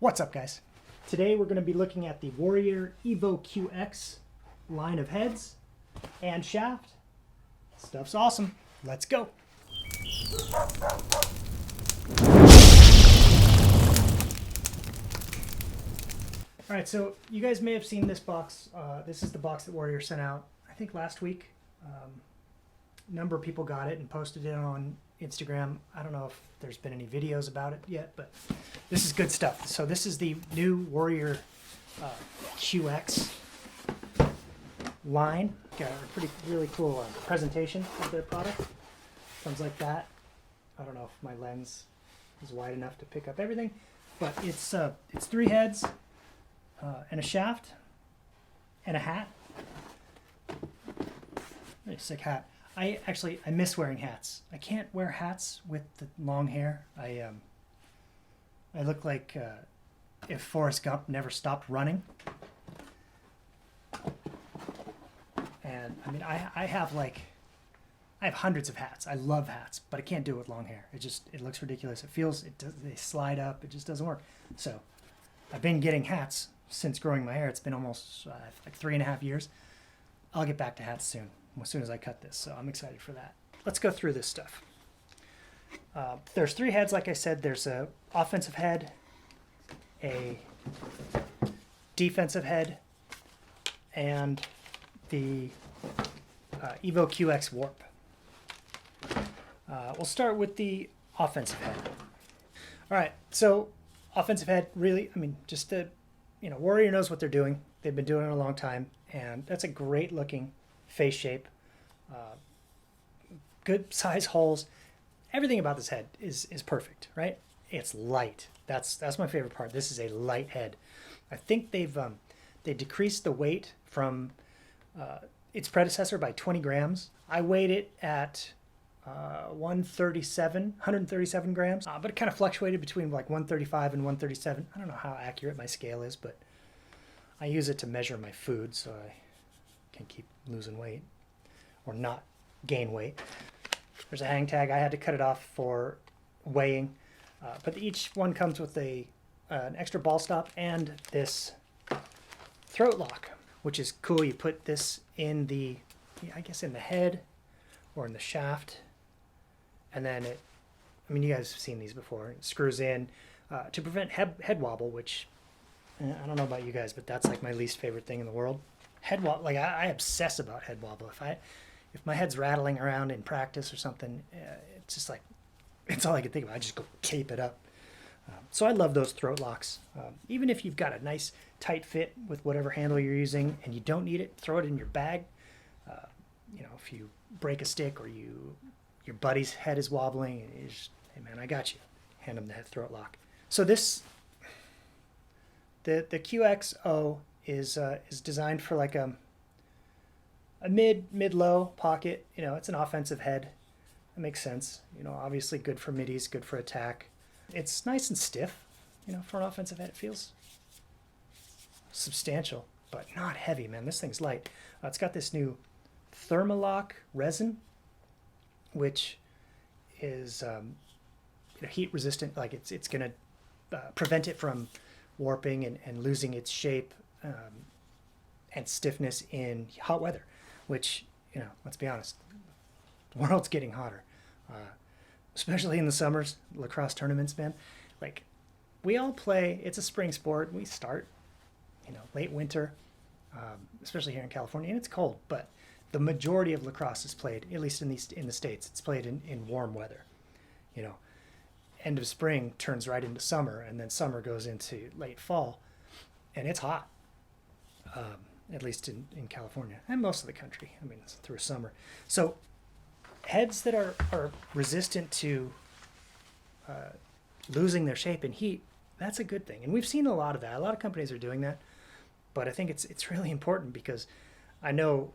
What's up, guys? Today we're going to be looking at the Warrior Evo QX line of heads and shaft. Stuff's awesome. Let's go. Alright, so you guys may have seen this box. This is the box that Warrior sent out, I think last week. A number of people got it and posted it on Instagram. I don't know if there's been any videos about it yet, but this is good stuff. So this is the new Warrior QX line. Got a really cool presentation of their product. Comes like that. I don't know if my lens is wide enough to pick up everything, but it's 3 heads and a shaft and a hat. Really sick hat. I miss wearing hats. I can't wear hats with the long hair. I look like if Forrest Gump never stopped running. And I mean, I have hundreds of hats. I love hats, but I can't do it with long hair. It looks ridiculous. They slide up. It just doesn't work. So I've been getting hats since growing my hair. It's been almost like 3.5 years. I'll get back to hats soon as I cut this. So I'm excited for that. Let's go through this stuff. There's 3 heads, like I said. There's a offensive head, a defensive head, and the Evo QX-Warp. We'll start with the offensive head. All right, so offensive head, really, I mean, just Warrior knows what they're doing. They've been doing it a long time, and that's a great looking face shape. Good size holes. Everything about this head is perfect, right? It's light. That's my favorite part. This is a light head. I think they decreased the weight from its predecessor by 20 grams. I weighed it at 137 grams, but it kind of fluctuated between like 135 and 137. I don't know how accurate my scale is, but I use it to measure my food so I can keep losing weight or not gain weight. There's a hang tag. I had to cut it off for weighing, but each one comes with an extra ball stop and this throat lock, which is cool. You put this in in the head or in the shaft, and then you guys have seen these before. It screws in to prevent head wobble, which I don't know about you guys, but that's like my least favorite thing in the world. Head wobble, like I obsess about head wobble. If my head's rattling around in practice or something, it's just like, it's all I can think about. I just go cape it up. So I love those throat locks. Even if you've got a nice tight fit with whatever handle you're using and you don't need it, throw it in your bag. If you break a stick or your buddy's head is wobbling, and you just, hey man, I got you. Hand him the head throat lock. So the QXO is designed for like a mid-low pocket. It's an offensive head. That makes sense. Obviously good for middies, good for attack. It's nice and stiff. For an offensive head, it feels substantial, but not heavy, man. This thing's light. It's got this new Thermalock resin, which is heat resistant. Like it's going to prevent it from warping and losing its shape and stiffness in hot weather, which, let's be honest, the world's getting hotter, especially in the summers. Lacrosse tournaments, man, like we all play. It's a spring sport. We start late winter, especially here in California, and it's cold, but the majority of lacrosse is played, at least in the States, it's played in warm weather. End of spring turns right into summer, and then summer goes into late fall, and it's hot, at least in California and most of the country. It's through summer. So heads that are resistant to losing their shape in heat, that's a good thing. And we've seen a lot of that. A lot of companies are doing that, but I think it's really important because I know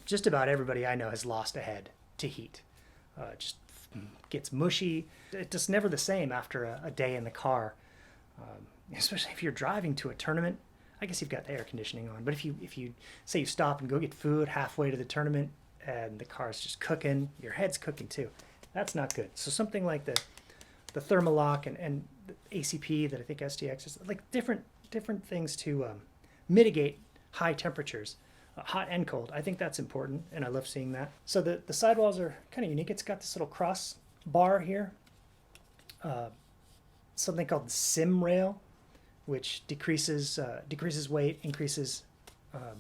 just about everybody I know has lost a head to heat. Just gets mushy. It's just never the same after a day in the car, especially if you're driving to a tournament. I guess you've got the air conditioning on, but if you say you stop and go get food halfway to the tournament and the car's just cooking, your head's cooking too. That's not good. So something like the Thermalock and ACP that I think STX is, like different things to mitigate high temperatures, hot and cold. I think that's important, and I love seeing that. So the sidewalls are kind of unique. It's got this little cross bar here, something called the sim rail, which decreases weight, increases what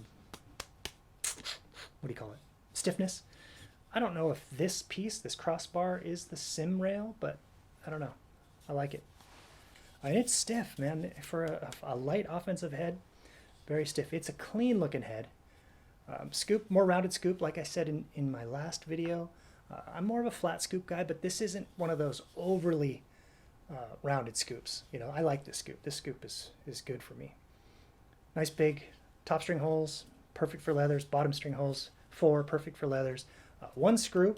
do you call it? Stiffness. I don't know if this piece, this crossbar, is the sim rail, but I don't know. I like it. And it's stiff, man. For a light offensive head, very stiff. It's a clean looking head. Scoop, more rounded scoop, like I said in my last video. I'm more of a flat scoop guy, but this isn't one of those overly rounded scoops. You know, I like this scoop. This scoop is good for me. Nice big top string holes, perfect for leathers. Bottom string holes, 4, perfect for leathers. 1 screw,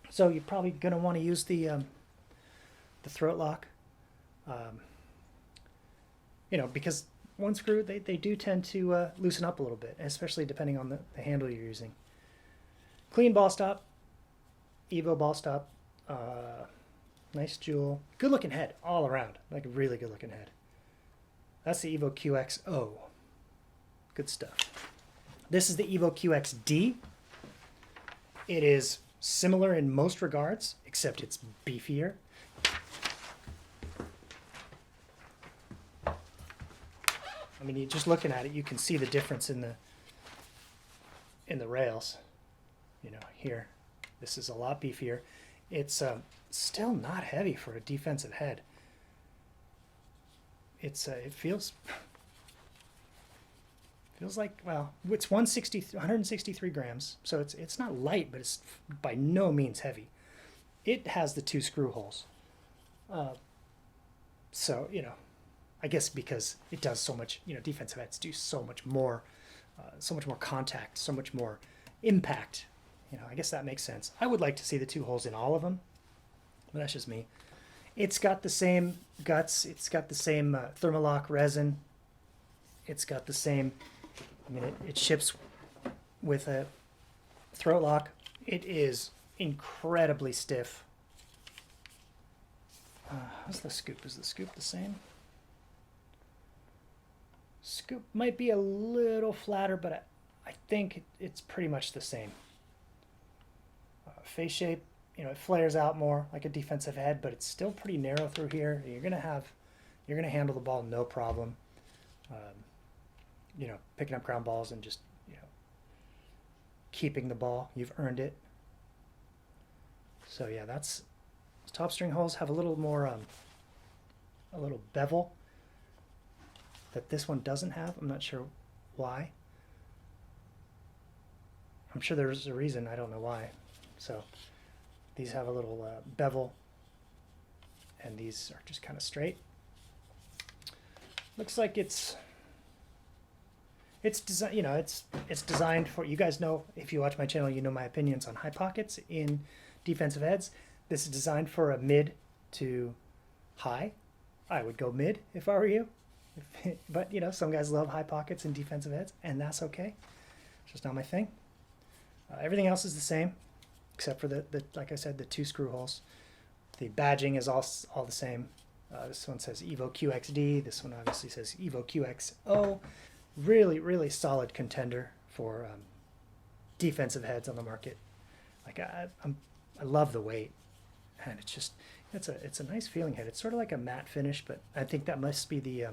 so you're probably going to want to use the throat lock. You know, because 1 screw, they do tend to loosen up a little bit, especially depending on the handle you're using. Clean ball stop, Evo ball stop, nice jewel, good looking head all around, like a really good looking head. That's the Evo QX-O, good stuff. This is the Evo QX-D. It is similar in most regards, except it's beefier. I mean, you just looking at it, you can see the difference in the rails. You know, here, this is a lot beefier. It's still not heavy for a defensive head. It feels like, well, it's 163 grams, so it's not light, but it's by no means heavy. It has the 2 screw holes. So, you know, I guess because it does so much, you know, defensive heads do so much more contact, so much more impact. You know, I guess that makes sense. I would like to see the 2 holes in all of them, but that's just me. It's got the same guts. It's got the same Thermalock resin. It's got the same, I mean, it ships with a throat lock. It is incredibly stiff. How's the scoop? Is the scoop the same? Scoop might be a little flatter, but I think it's pretty much the same. Face shape, you know, it flares out more like a defensive head, but it's still pretty narrow through here. You're gonna handle the ball no problem. You know, picking up ground balls and just, you know, keeping the ball. You've earned it. So yeah, that's top string holes have a little more, a little bevel that this one doesn't have. I'm not sure why. I'm sure there's a reason. I don't know why. So these have a little bevel, and these are just kind of straight. Looks like it's designed, you know, it's designed for, you guys know, if you watch my channel, you know my opinions on high pockets in defensive heads. This is designed for a mid to high. I would go mid if I were you. But, you know, some guys love high pockets in defensive heads, and that's okay. It's just not my thing. Everything else is the same, except for the like I said, the 2 screw holes. The badging is all the same. This one says Evo QXD. This one obviously says Evo QX-O. Really, really solid contender for defensive heads on the market. Like I love the weight, and it's just it's a nice feeling head. It's sort of like a matte finish, but I think that must be the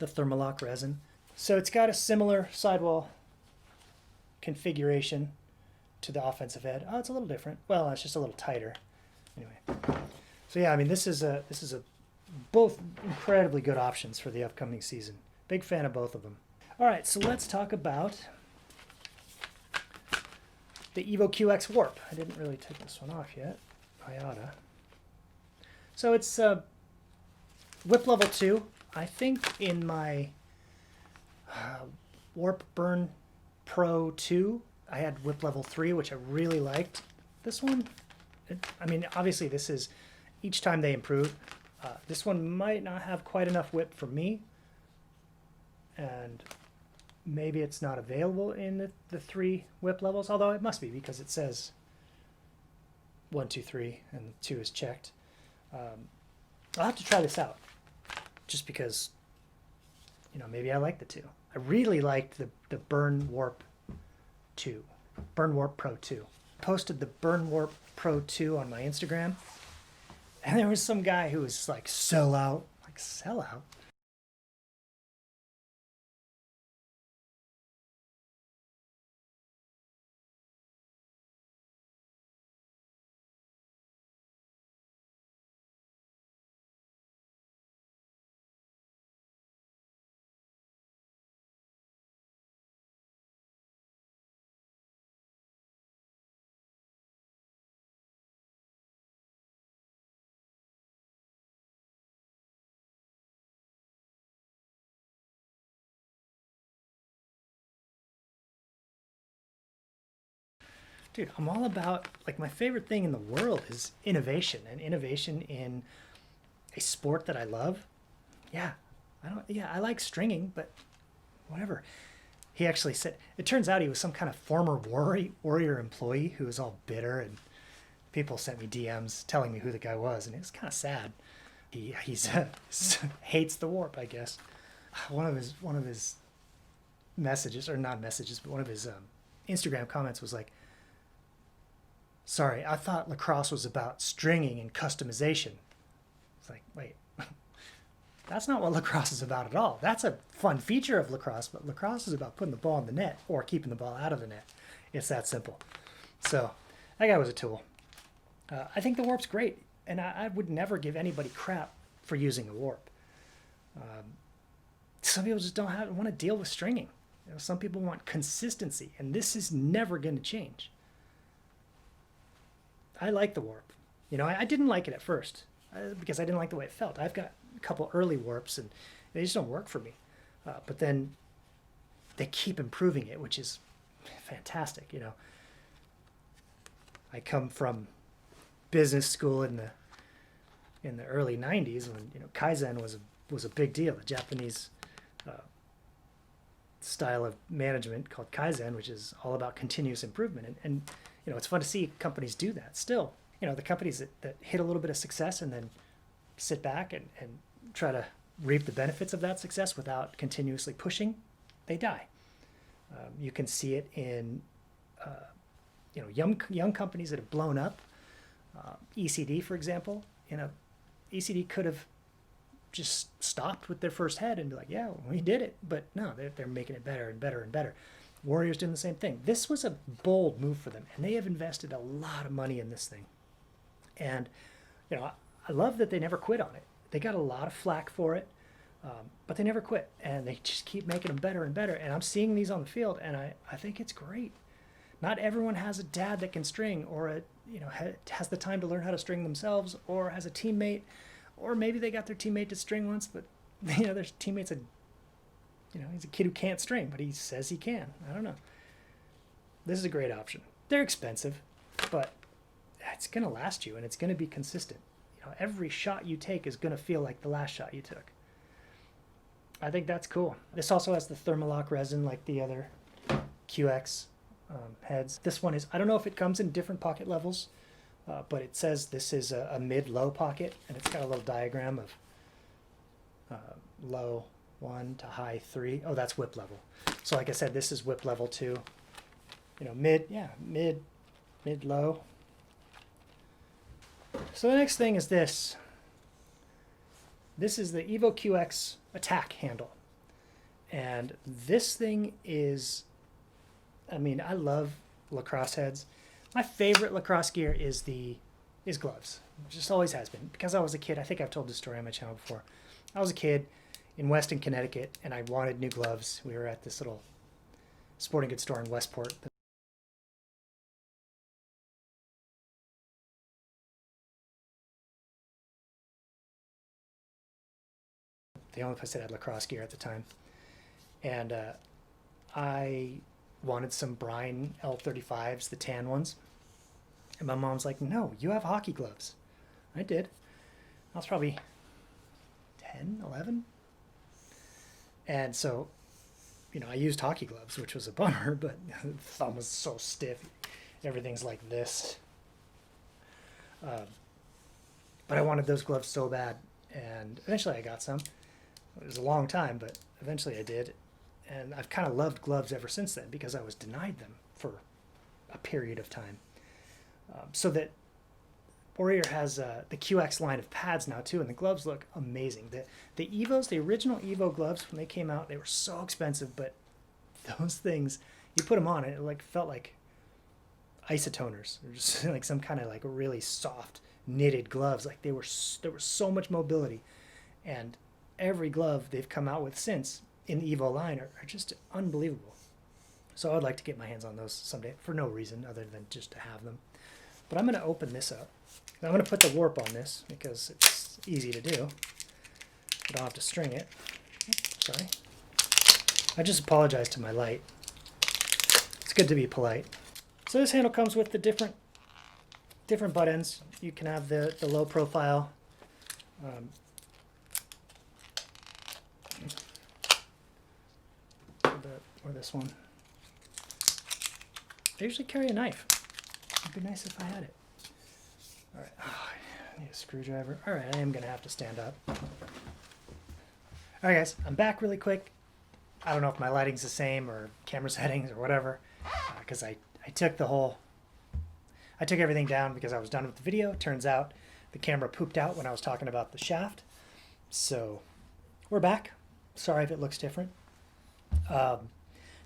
Thermalock resin. So it's got a similar sidewall configuration to the offensive head. Oh, it's a little different. Well, it's just a little tighter. Anyway, so yeah, I mean, this is both incredibly good options for the upcoming season. Big fan of both of them. All right, so let's talk about the Evo QX-Warp. I didn't really take this one off yet. I oughta. So it's whip level 2. I think in my Warp Burn Pro 2, I had whip level 3, which I really liked. This one, I mean, obviously this is, each time they improve. This one might not have quite enough whip for me, and maybe it's not available in the 3 whip levels, although it must be because it says 1, 2, 3, and 2 is checked. I'll have to try this out just because, you know, maybe I like the two. I really liked the Burn Warp 2, Burn Warp Pro 2. I posted the Burn Warp Pro 2 on my Instagram, and there was some guy who was like, sell out. Like, sell out? Dude, I'm all about, like, my favorite thing in the world is innovation, and innovation in a sport that I love. Yeah, I like stringing, but whatever. He actually said, it turns out he was some kind of former Warrior employee who was all bitter, and people sent me DMs telling me who the guy was, and it was kind of sad. He's hates the warp, I guess. One of his messages, or not messages, but one of his Instagram comments was like, "Sorry, I thought lacrosse was about stringing and customization." It's like, wait, that's not what lacrosse is about at all. That's a fun feature of lacrosse, but lacrosse is about putting the ball in the net or keeping the ball out of the net. It's that simple. So that guy was a tool. I think the warp's great, and I would never give anybody crap for using a warp. Some people just don't want to deal with stringing. You know, some people want consistency, and this is never going to change. I like the warp. You know, I didn't like it at first because I didn't like the way it felt. I've got a couple early warps, and they just don't work for me. But then they keep improving it, which is fantastic. You know, I come from business school in the early '90s when, you know, Kaizen was a big deal. The Japanese style of management called Kaizen, which is all about continuous improvement. And you know, it's fun to see companies do that still. You know, the companies that hit a little bit of success and then sit back and try to reap the benefits of that success without continuously pushing, they die. You can see it in you know, young companies that have blown up. ECD, for example, you know, ECD could have just stopped with their first head and be like, yeah, we did it. But no, they're making it better and better and better. Warrior's doing the same thing. This was a bold move for them, and they have invested a lot of money in this thing. And, you know, I love that they never quit on it. They got a lot of flack for it, but they never quit, and they just keep making them better and better. And I'm seeing these on the field, and I think it's great. Not everyone has a dad that can string, or has the time to learn how to string themselves, or has a teammate, or maybe they got their teammate to string once, but you know, their teammate's he's a kid who can't string, but he says he can. I don't know. This is a great option. They're expensive, but it's going to last you, and it's going to be consistent. You know, every shot you take is going to feel like the last shot you took. I think that's cool. This also has the Thermalock resin like the other QX heads. This one is, I don't know if it comes in different pocket levels, but it says this is a mid-low pocket, and it's got a little diagram of low 1 to high 3. Oh, that's whip level. So like I said, this is whip level 2. You know, mid, low. So the next thing is this. This is the Evo QX Attack handle. And this thing is, I mean, I love lacrosse heads. My favorite lacrosse gear is gloves. It just always has been. Because I was a kid, I think I've told this story on my channel before. I was a kid in Weston, Connecticut, and I wanted new gloves. We were at this little sporting goods store in Westport. The only place that had lacrosse gear at the time. And I wanted some Brine L35s, the tan ones. And my mom's like, no, you have hockey gloves. I did. I was probably 10, 11. And so, you know, I used hockey gloves, which was a bummer, but the thumb was so stiff. Everything's like this. But I wanted those gloves so bad. and eventually I got some. It was a long time, but eventually I did. And I've kind of loved gloves ever since then because I was denied them for a period of time. So that Warrior has the QX line of pads now too, and the gloves look amazing. The Evos, the original Evo gloves, when they came out, they were so expensive, but those things, you put them on, it like felt like isotoners, or just like some kind of like really soft knitted gloves. Like there was so much mobility, and every glove they've come out with since in the Evo line are just unbelievable. So I'd like to get my hands on those someday for no reason other than just to have them. But I'm going to open this up. I'm going to put the warp on this because it's easy to do. I don't have to string it. Sorry. I just apologize to my light. It's good to be polite. So this handle comes with the different butt ends. You can have the low profile. Or this one. I usually carry a knife. It'd be nice if I had it. All right. Oh, I need a screwdriver. All right, I am going to have to stand up. All right, guys, I'm back really quick. I don't know if my lighting's the same or camera settings or whatever, because I took everything down because I was done with the video. Turns out the camera pooped out when I was talking about the shaft. So we're back. Sorry if it looks different.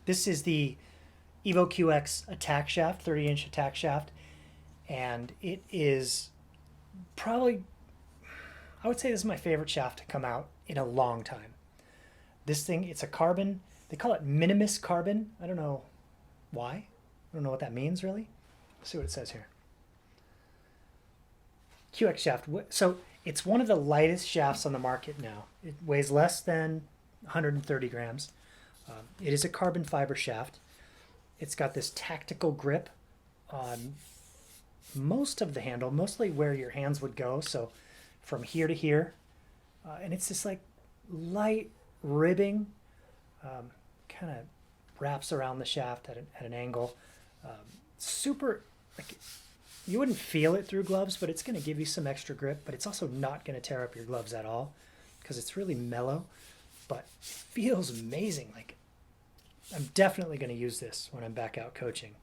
This is the Evo QX Attack shaft, 30-inch Attack shaft, and it is probably, I would say this is my favorite shaft to come out in a long time. This thing, it's a carbon, they call it minimus carbon. I don't know why. I don't know what that means really. Let's see what it says here. QX shaft. So it's one of the lightest shafts on the market now. It weighs less than 130 grams. It is a carbon fiber shaft. It's got this tactical grip on most of the handle, mostly where your hands would go. So from here to here. And it's this like light ribbing, kind of wraps around the shaft at an angle. Super, like, you wouldn't feel it through gloves, but it's going to give you some extra grip, but it's also not going to tear up your gloves at all because it's really mellow, but it feels amazing. Like, I'm definitely going to use this when I'm back out coaching.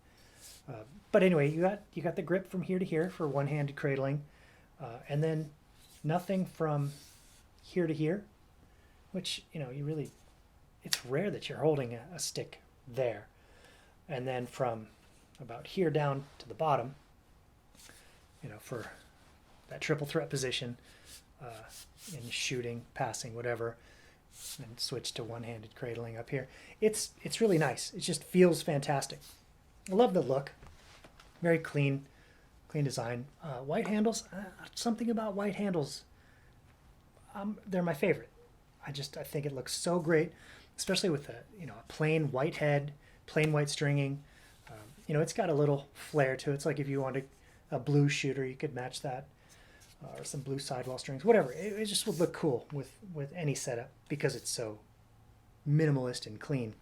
But anyway, you got the grip from here to here for one-handed cradling, and then nothing from here to here, which, you know, it's rare that you're holding a stick there. And then from about here down to the bottom, you know, for that triple threat position, in shooting, passing, whatever, and switch to one-handed cradling up here. It's really nice. It just feels fantastic. I love the look. Very clean design. White handles, something about white handles, they're my favorite. I think it looks so great, especially with a plain white head, plain white stringing. It's got a little flair to it. It's like if you wanted a blue shooter, you could match that, or some blue sidewall strings, whatever. It just would look cool with any setup because it's so minimalist and clean.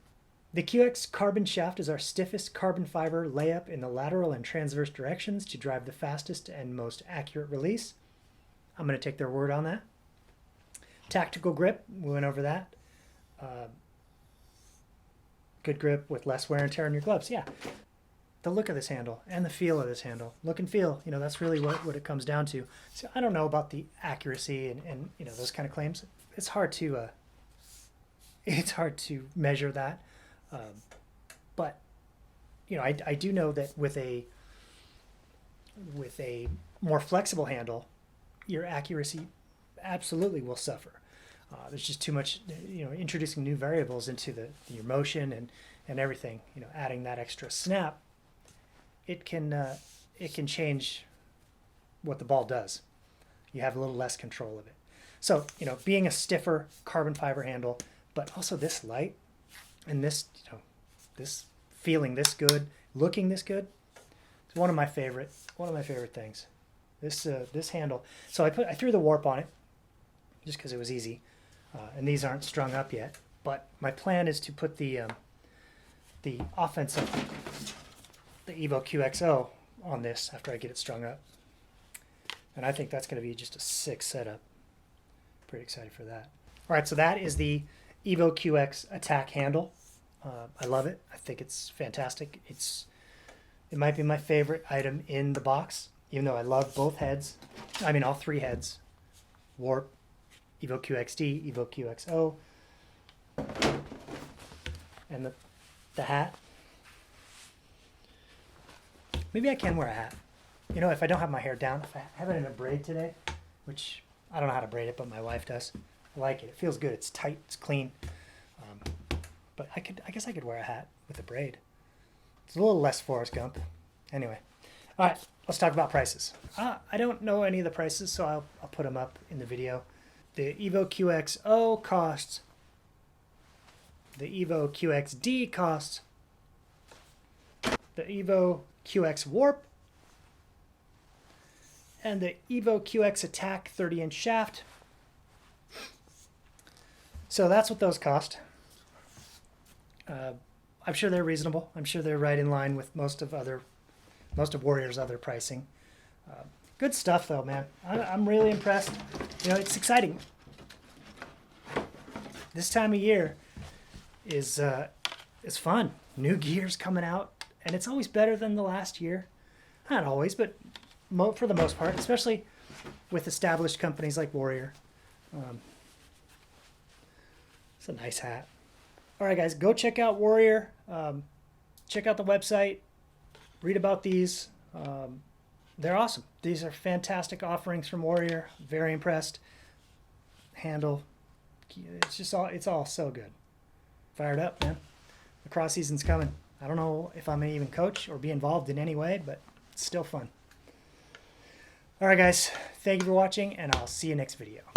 The QX carbon shaft is our stiffest carbon fiber layup in the lateral and transverse directions to drive the fastest and most accurate release. I'm going to take their word on that. Tactical grip, we went over that. Good grip with less wear and tear on your gloves. Yeah. The look of this handle and the feel of this handle. Look and feel, that's really what it comes down to. So I don't know about the accuracy and those kind of claims. It's hard to measure that. But I do know that with a more flexible handle, your accuracy absolutely will suffer. There's just too much, introducing new variables into your motion and everything. Adding that extra snap, it can change what the ball does. You have a little less control of it. So being a stiffer carbon fiber handle, but also this light and this this feeling this good, looking this good, it's one of my favorite things. This handle. So I threw the warp on it just because it was easy. And these aren't strung up yet, but my plan is to put the offensive, the Evo QXO on this after I get it strung up. And I think that's going to be just a sick setup. Pretty excited for that. All right, so that is the Evo QX Attack handle. I love it. I think it's fantastic. It might be my favorite item in the box, even though I love both heads. I mean, all three heads. Warp, Evo QXD, Evo QXO, and the hat. Maybe I can wear a hat. You know, if I don't have my hair down, if I have it in a braid today, which I don't know how to braid it, but my wife does. I like it. It feels good. It's tight. It's clean. But I guess I could wear a hat with a braid. It's a little less Forrest Gump. Anyway. All right. Let's talk about prices. I don't know any of the prices, so I'll put them up in the video. The Evo QXO costs. The Evo QXD costs. The Evo QX-Warp. And the Evo QX Attack 30-inch shaft. So that's what those cost. I'm sure they're reasonable. I'm sure they're right in line with most of Warrior's other pricing. Good stuff, though, man. I'm really impressed. You know, it's exciting. This time of year is fun. New gear's coming out, and it's always better than the last year. Not always, but for the most part, especially with established companies like Warrior. It's a nice hat. All right, guys, go check out Warrior. Check out the website. Read about these. They're awesome. These are fantastic offerings from Warrior. Very impressed. Handle. It's all so good. Fired up, man. The cross season's coming. I don't know if I'm going to even coach or be involved in any way, but it's still fun. All right, guys. Thank you for watching, and I'll see you next video.